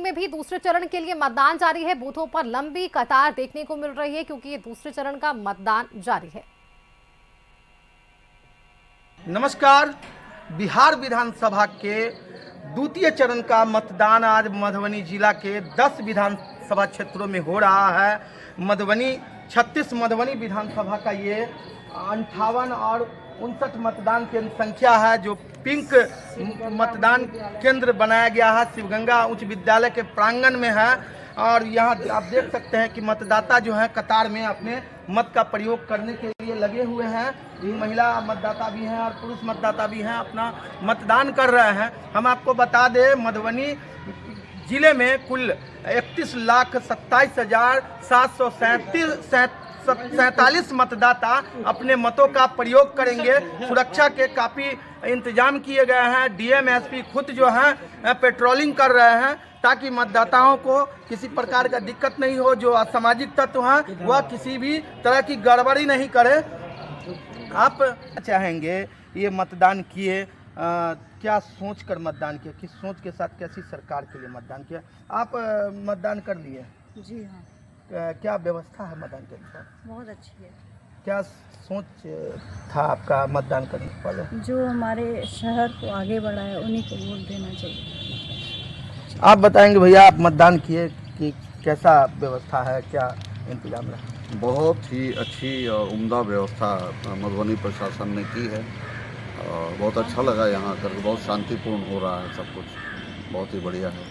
में भी दूसरे चरण के लिए मतदान जारी है। बूथों पर लंबी कतार देखने को मिल रही है क्योंकि ये दूसरे चरण का मतदान जारी है। नमस्कार। बिहार विधानसभा के द्वितीय चरण का मतदान आज मधुबनी जिला के 10 विधानसभा क्षेत्रों में हो रहा है। मधुबनी 36 मधुबनी विधानसभा का ये 58 और 59 मतदान केंद्र संख्या है, जो पिंक मतदान केंद्र बनाया गया है शिवगंगा उच्च विद्यालय के प्रांगण में है। और यहाँ आप देख सकते हैं कि मतदाता जो है कतार में अपने मत का प्रयोग करने के लिए लगे हुए हैं। महिला मतदाता भी हैं और पुरुष मतदाता भी हैं, अपना मतदान कर रहे हैं। हम आपको बता दें, मधुबनी जिले में कुल 31,27,747 मतदाता अपने मतों का प्रयोग करेंगे। सुरक्षा के काफ़ी इंतजाम किए गए हैं। डीएम एसपी खुद जो हैं पेट्रोलिंग कर रहे हैं ताकि मतदाताओं को किसी प्रकार का दिक्कत नहीं हो। जो असामाजिक तत्व हैं वह किसी भी तरह की गड़बड़ी नहीं करे। आप चाहेंगे ये मतदान किए, क्या सोच कर मतदान किया, किस सोच के साथ कैसी सरकार के लिए मतदान किया? आप मतदान कर लिए? जी हाँ। क्या व्यवस्था है मतदान के अनुसार? बहुत अच्छी है। क्या सोच था आपका मतदान करने से पहले? जो हमारे शहर को आगे बढ़ाए उन्हीं को वोट देना चाहिए। आप बताएंगे भैया, आप मतदान किए कि कैसा व्यवस्था है, क्या इंतजाम रहा? बहुत ही अच्छी और उम्दा व्यवस्था मधुबनी प्रशासन ने की है और बहुत अच्छा लगा यहाँ आकर। बहुत शांतिपूर्ण हो रहा है सब कुछ, बहुत ही बढ़िया है।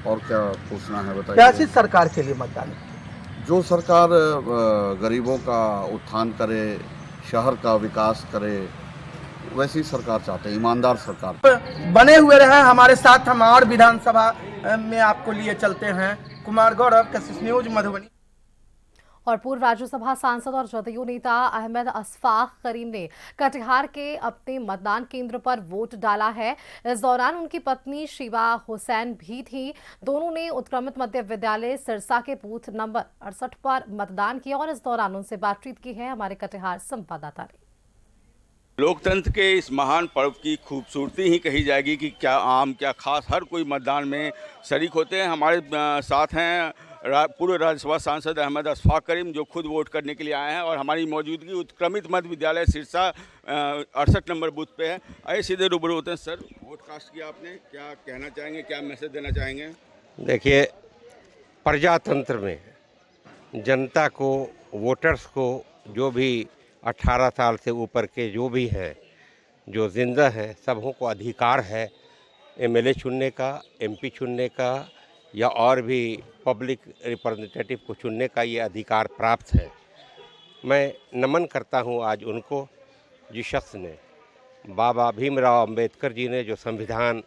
और क्या पूछना है बताइए? कैसी सरकार के लिए मतदान? जो सरकार गरीबों का उत्थान करे, शहर का विकास करे, वैसी सरकार चाहते हैं, ईमानदार सरकार। बने हुए रहे हमारे साथ, हम और विधानसभा में आपको लिए चलते हैं। कुमार गौरव, कशिश न्यूज, मधुबनी। और पूर्व राज्यसभा सांसद और जदयू नेता अहमद अशफाक करीम ने कटिहार के अपने मतदान केंद्र पर वोट डाला है। इस दौरान उनकी पत्नी शिवा हुसैन भी थी। दोनों ने उत्क्रमित मध्य विद्यालय सिरसा के बूथ नंबर 68 पर मतदान किया और इस दौरान उनसे बातचीत की है हमारे कटिहार संवाददाता ने। लोकतंत्र के इस महान पर्व की खूबसूरती ही कही जाएगी कि क्या आम क्या खास हर कोई मतदान में शरीक होते हैं। हमारे साथ हैं पूर्व राज्यसभा सांसद अहमद अशफाक करीम, जो खुद वोट करने के लिए आए हैं और हमारी मौजूदगी उत्क्रमित मध्य विद्यालय सिरसा 68 नंबर बूथ पे है। आइए सीधे रूबरू होते हैं। सर, वोट कास्ट किया आपने, क्या कहना चाहेंगे, क्या मैसेज देना चाहेंगे? देखिए, प्रजातंत्र में जनता को, वोटर्स को, जो भी 18 साल से ऊपर के जो भी हैं, जो जिंदा हैं, सबों को अधिकार है एमएलए चुनने का, एमपी चुनने का या और भी पब्लिक रिप्रेजेंटेटिव को चुनने का ये अधिकार प्राप्त है। मैं नमन करता हूँ आज उनको, जिस शख्स ने, बाबा भीमराव अंबेडकर जी ने, जो संविधान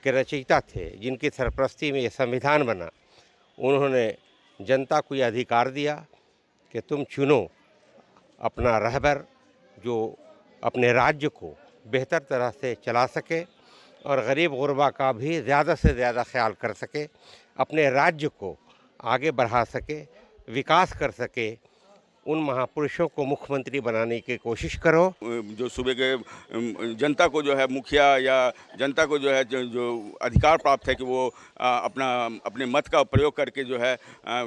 के रचयिता थे, जिनकी सरपरस्ती में ये संविधान बना, उन्होंने जनता को ये अधिकार दिया कि तुम चुनो अपना रहबर जो अपने राज्य को बेहतर तरह से चला सके और गरीब गुरबा का भी ज़्यादा से ज़्यादा ख्याल कर सके, अपने राज्य को आगे बढ़ा सके, विकास कर सके। उन महापुरुषों को मुख्यमंत्री बनाने की कोशिश करो। जो सूबे के जनता को जो है मुखिया या जनता को जो है जो अधिकार प्राप्त है कि वो अपने मत का प्रयोग करके जो है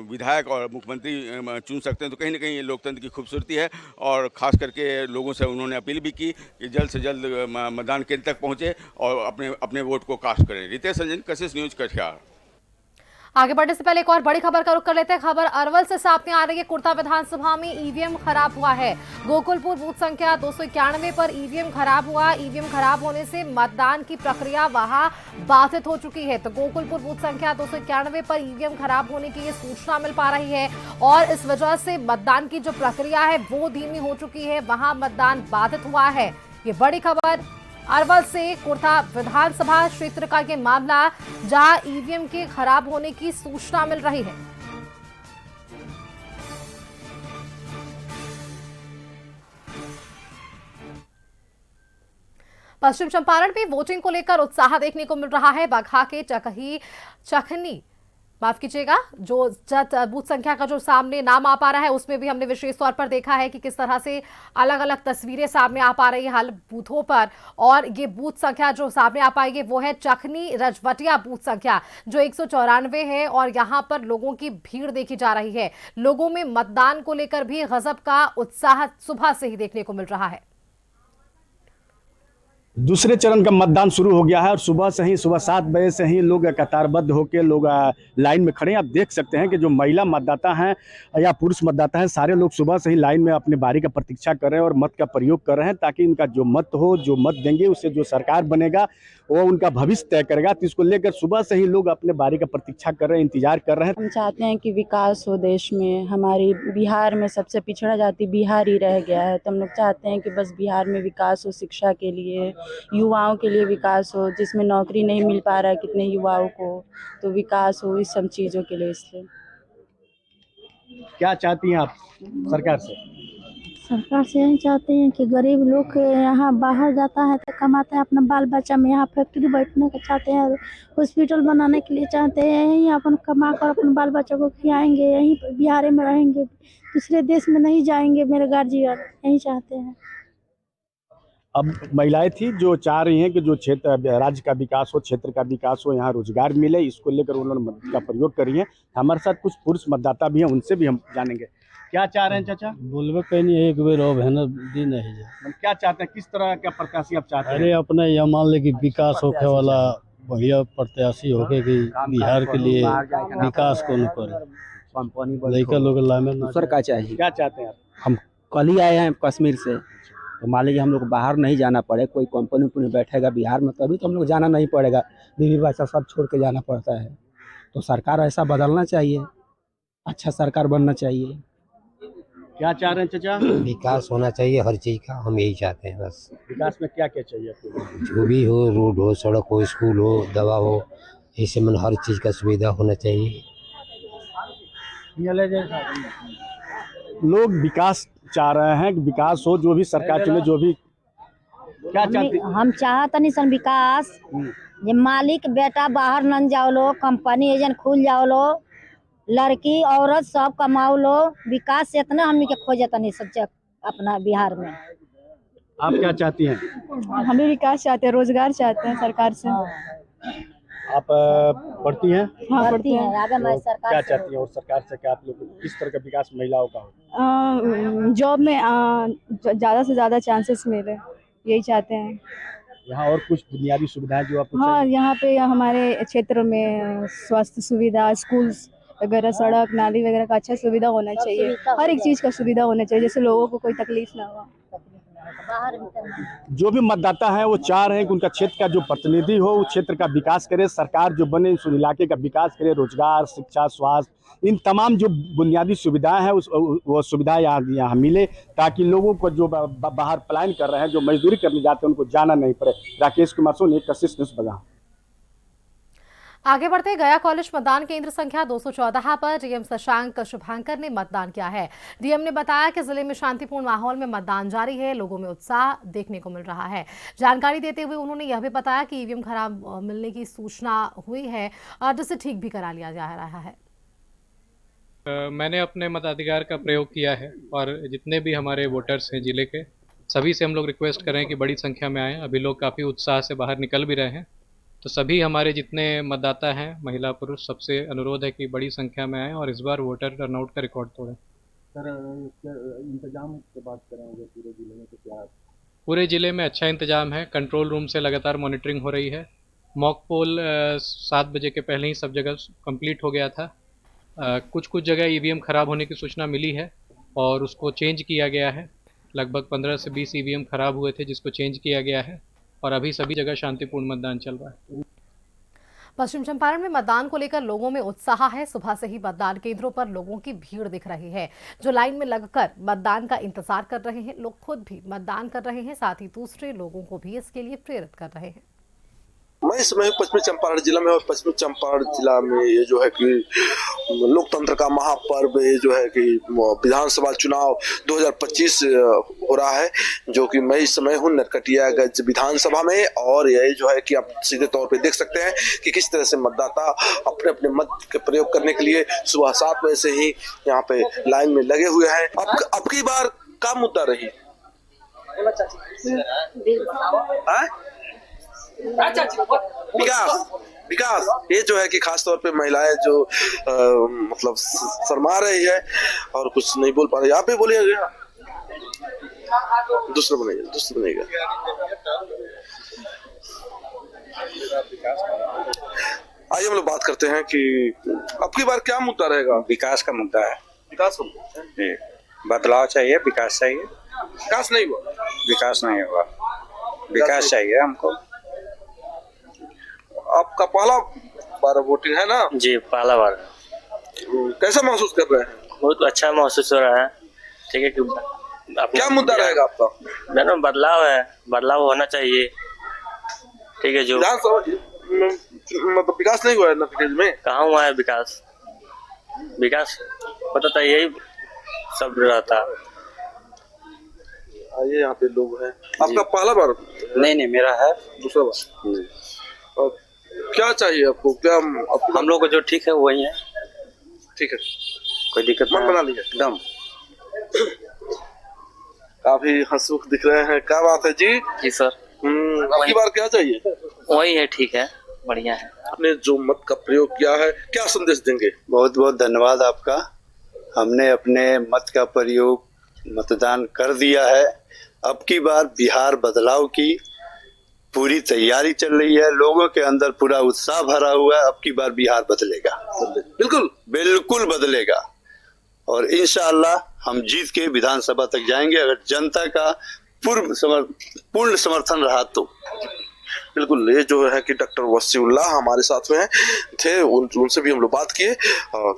विधायक और मुख्यमंत्री चुन सकते हैं, तो कहीं ना कहीं ये लोकतंत्र की खूबसूरती है। और ख़ास करके लोगों से उन्होंने अपील भी की कि जल्द से जल्द मतदान केंद्र तक पहुँचे और अपने वोट को कास्ट करें। रितेश रंजन, कशिश न्यूज़, कटिहार। आगे बढ़ने से पहले एक और बड़ी खबर का रुख कर लेते हैं। खबर अरवल से सामने आ रही है। कुर्ता विधानसभा में ईवीएम खराब हुआ है। गोकुलपुर बूथ संख्या 291 पर ईवीएम खराब हुआ। ईवीएम खराब होने से मतदान की प्रक्रिया वहां बाधित हो चुकी है। तो गोकुलपुर बूथ संख्या 291 पर ईवीएम खराब होने की ये सूचना मिल पा रही है और इस वजह से मतदान की जो प्रक्रिया है वो धीमी हो चुकी है, वहां मतदान बाधित हुआ है। ये बड़ी खबर अरवल से कुर्ता विधानसभा क्षेत्र का ये मामला, जहां ईवीएम के खराब होने की सूचना मिल रही है। पश्चिम चंपारण में वोटिंग को लेकर उत्साह देखने को मिल रहा है। बगहा के चखनी माफ कीजिएगा, जो बूथ संख्या का जो सामने नाम आ पा रहा है उसमें भी हमने विशेष तौर पर देखा है कि किस तरह से अलग अलग तस्वीरें सामने आ पा रही है हाल बूथों पर। और ये बूथ संख्या जो सामने आ पाएगी वो है चखनी रजवटिया बूथ संख्या जो 194 है और यहाँ पर लोगों की भीड़ देखी जा रही है। लोगों में मतदान को लेकर भी गजब का उत्साह सुबह से ही देखने को मिल रहा है। दूसरे चरण का मतदान शुरू हो गया है और सुबह 7 बजे से ही लोग कतारबद्ध होकर लोग लाइन में खड़े हैं। आप देख सकते हैं कि जो महिला मतदाता हैं या पुरुष मतदाता हैं, सारे लोग सुबह से ही लाइन में अपने बारी का प्रतीक्षा कर रहे हैं और मत का प्रयोग कर रहे हैं ताकि इनका जो मत हो, जो मत देंगे उससे जो सरकार बनेगा वो उनका भविष्य तय करेगा। तो इसको लेकर सुबह से ही लोग अपने बारी का प्रतीक्षा कर रहे हैं, इंतजार कर रहे हैं। हम चाहते हैं कि विकास हो देश में। हमारी बिहार में सबसे पिछड़ा जाति बिहार ही रह गया है, तो हम लोग चाहते हैं कि बस बिहार में विकास हो, शिक्षा के लिए, युवाओं के लिए विकास हो, जिसमें नौकरी नहीं मिल पा रहा है कितने युवाओं को, तो विकास हो इस सब चीज़ों के लिए। इसलिए क्या चाहती हैं आप सरकार से? सरकार से यही चाहते हैं कि गरीब लोग यहाँ बाहर जाता है तो कमाते हैं अपना बाल बच्चा में, यहाँ फैक्ट्री बैठने का चाहते हैं, हॉस्पिटल बनाने के लिए चाहते हैं, यहीं अपन कमा कर अपने बाल बच्चा को खिलाएंगे, यहीं बिहार में रहेंगे, दूसरे देश में नहीं जाएंगे। मेरे गार्जियन यही चाहते हैं। अब महिलाएं थी जो चाह रही हैं कि जो क्षेत्र राज्य का विकास हो, क्षेत्र का विकास हो, यहाँ रोजगार मिले, इसको लेकर उन्होंने मत का प्रयोग करी है। हमारे साथ कुछ पुरुष मतदाता भी हैं, उनसे भी हम जानेंगे क्या चाह रहे हैं। चाचा बोलबे कहीं एक बेर अब है ना दी नहीं है। क्या चाहते हैं, किस तरह का प्रत्याशी आप चाहते हैं? अरे अपने यह मान ले कि विकास होके वाला बढ़िया प्रत्याशी होके कि बिहार के लिए विकास को न करे, लड़का लोग लामे दूसर का चाहिए। क्या चाहते हैं आप? हम कल ही आए हैं कश्मीर से, तो मान लीजिए हम लोग बाहर नहीं जाना पड़े, कोई कंपनी उम्पनी बैठेगा बिहार में तभी तो हम लोग जाना नहीं पड़ेगा, बीवी बच्चा सब छोड़ के जाना पड़ता है। तो सरकार ऐसा बदलना चाहिए, अच्छा सरकार बनना चाहिए। क्या चाह रहे हैं चाचा? विकास होना चाहिए हर चीज़ का, हम यही चाहते हैं बस। विकास में क्या क्या चाहिए आपको? जो भी हो, रोड हो, सड़क हो, स्कूल हो, दवा हो, ऐसे में हर चीज़ का सुविधा होना चाहिए। लोग विकास चाह रहे हैं कि विकास हो, जो भी सरकार चुने, जो भी। क्या चाहते? हम चाहते नहीं सन विकास, ये मालिक बेटा बाहर न जाओ लो, कंपनी एजेंट खुल जाओ लो, लड़की औरत सब कमाओ लो, विकास से इतना हमने के खोजता नहीं सच्चा अपना बिहार में। आप क्या चाहती हैं? हम भी विकास चाहते हैं, रोजगार चाहते हैं सरकार से। आप पढ़ती हैं? हाँ पढ़ती हैं। आगे मैं तो सरकार क्या से चाहती हैं और सरकार से क्या आप लोग किस तरह का विकास महिलाओं का हो? जॉब में ज़्यादा से ज़्यादा चांसेस मिले, यही चाहते हैं। यहाँ और कुछ बुनियादी सुविधाएं जो आपको हाँ, चाहिए? यहाँ पे हमारे क्षेत्र में स्वास्थ्य सुविधा, स्कूल्स वगैरह, सड़क नाली वगैरह का अच्छा सुविधा होना चाहिए, हर एक चीज़ का सुविधा होना चाहिए, जैसे लोगों को कोई तकलीफ ना हो। जो भी मतदाता है वो चाह रहे हैं कि उनका क्षेत्र का जो प्रतिनिधि हो उस क्षेत्र का विकास करे, सरकार जो बने उस इलाके का विकास करे, रोजगार, शिक्षा, स्वास्थ्य, इन तमाम जो बुनियादी सुविधाएं हैं वो सुविधा यहाँ मिले, ताकि लोगों को जो बाहर पलायन कर रहे हैं, जो मजदूरी करने जाते हैं, उनको जाना नहीं पड़े। राकेश कुमार सोनी, कशिश न्यूज़ बगा। आगे बढ़ते गया कॉलेज मतदान केंद्र संख्या 214 पर डीएम शशांक शुभांकर ने मतदान किया है। डीएम ने बताया कि जिले में शांतिपूर्ण माहौल में मतदान जारी है, लोगों में उत्साह देखने को मिल रहा है। जानकारी देते हुए उन्होंने यह भी बताया कि ईवीएम खराब मिलने की सूचना हुई है और जिसे ठीक भी करा लिया जा रहा है। मैंने अपने मताधिकार का प्रयोग किया है और जितने भी हमारे वोटर्स हैं जिले के, सभी से हम लोग रिक्वेस्ट करें कि बड़ी संख्या में आएँ। अभी लोग काफ़ी उत्साह से बाहर निकल भी रहे हैं, तो सभी हमारे जितने मतदाता हैं, महिला पुरुष, सबसे अनुरोध है कि बड़ी संख्या में आएँ और इस बार वोटर टर्नआउट का रिकॉर्ड तोड़ें। सर, इंतजाम की बात करेंगे पूरे जिले में, तो क्या? पूरे ज़िले में अच्छा इंतजाम है, कंट्रोल रूम से लगातार मॉनिटरिंग हो रही है। मॉक पोल 7 बजे के पहले ही सब जगह कंप्लीट हो गया था। कुछ जगह ईवीएम ख़राब होने की सूचना मिली है और उसको चेंज किया गया है। लगभग 15 से 20 ईवीएम ख़राब हुए थे जिसको चेंज किया गया है और अभी सभी जगह शांतिपूर्ण मतदान चल रहा है। पश्चिम चंपारण में मतदान को लेकर लोगों में उत्साह है। सुबह से ही मतदान केंद्रों पर लोगों की भीड़ दिख रही है, जो लाइन में लगकर मतदान का इंतजार कर रहे हैं। लोग खुद भी मतदान कर रहे हैं, साथ ही दूसरे लोगों को भी इसके लिए प्रेरित कर रहे हैं। मैं इस समय पश्चिमी चंपारण जिला में, और पश्चिमी चंपारण जिला में ये जो है कि लोकतंत्र का महापर्व, ये जो है कि विधानसभा चुनाव 2025 हो रहा है, जो कि मैं इस समय हूँ नरकटियागंज विधानसभा में। और ये जो है कि आप सीधे तौर पे देख सकते हैं कि किस तरह से मतदाता अपने अपने मत के प्रयोग करने के लिए सुबह 7 बजे से ही यहाँ पे लाइन में लगे हुए हैं। अब की बार क्या मुद्दा रही? विकास ये जो है कि खास तौर पे महिलाएं जो मतलब शर्मा रही है और कुछ नहीं बोल पा रही। आप भी बोलिएगा, दूसरा बनेगा। आइए हम लोग बात करते हैं कि अब की बार क्या मुद्दा रहेगा? विकास का मुद्दा है। विकास का मुद्दा है, बदलाव चाहिए, विकास चाहिए। विकास नहीं हुआ, विकास चाहिए हमको। आपका पहला बार वोटिंग है ना? जी, पहला बार। कैसा महसूस कर रहे हैं? बहुत अच्छा महसूस हो रहा है। ठीक है, क्या मुद्दा रहेगा आपका? बदलाव है, बदलाव होना चाहिए। ठीक है, जो मतलब विकास नहीं हुआ है नरकटियागंज में? कहाँ हुआ है विकास होता था, यही सब रहता। आइए यहाँ पे लोग हैं। आपका पहला बार? नहीं, मेरा है दूसरा बार। और क्या चाहिए आपको? क्या हम लोग को जो ठीक है वही है। ठीक है, कोई दिक्कत मन बना लिया एकदम। काफी हंसमुख दिख रहे हैं। क्या बात है जी? जी सर। आपकी बार क्या चाहिए? वही है, ठीक है, बढ़िया है। आपने जो मत का प्रयोग किया है, क्या संदेश देंगे? बहुत बहुत धन्यवाद आपका। हमने अपने मत का प्रयोग मतदान कर दिया है। अब की बार बिहार बदलाव की पूरी तैयारी चल रही है, लोगों के अंदर पूरा उत्साह भरा हुआ है। अब की बार बिहार बदलेगा, बिल्कुल बदलेगा, और इंशाअल्लाह हम जीत के विधानसभा तक जाएंगे अगर जनता का पूर्ण समर्थन रहा तो। बिल्कुल, ये जो है कि डॉक्टर वसीउल्लाह हमारे साथ में थे, उनसे भी हम लोग बात किए।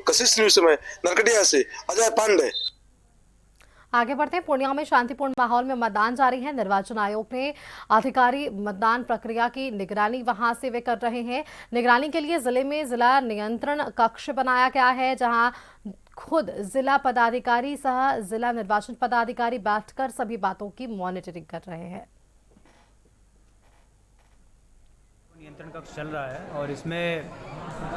कशिश न्यूज़ में नरकटिया से अजय पांडे। आगे बढ़ते हैं। पूर्णिया में शांतिपूर्ण माहौल में मतदान जारी है। निर्वाचन आयोग ने अधिकारी मतदान प्रक्रिया की निगरानी वहां से वे कर रहे हैं। निगरानी के लिए जिले में जिला नियंत्रण कक्ष बनाया गया है, जहां खुद जिला पदाधिकारी सह जिला निर्वाचन पदाधिकारी बैठकर सभी बातों की मॉनिटरिंग कर रहे हैं। नियंत्रण कक्ष चल रहा है और इसमें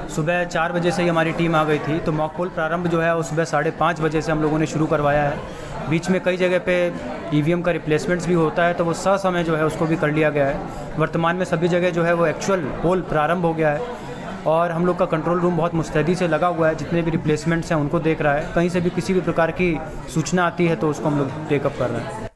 सुबह 4 बजे से ही हमारी टीम आ गई थी, तो मॉक पोल प्रारंभ जो है वो सुबह 5:30 बजे से हम लोगों ने शुरू करवाया है। बीच में कई जगह पे ईवीएम का रिप्लेसमेंट्स भी होता है, तो वो समय जो है उसको भी कर लिया गया है। वर्तमान में सभी जगह जो है वो एक्चुअल पोल प्रारंभ हो गया है और हम लोग का कंट्रोल रूम बहुत मुस्तैदी से लगा हुआ है, जितने भी रिप्लेसमेंट्स हैं उनको देख रहा है। कहीं से भी किसी भी प्रकार की सूचना आती है तो उसको हम लोग टेकअप कर रहे हैं।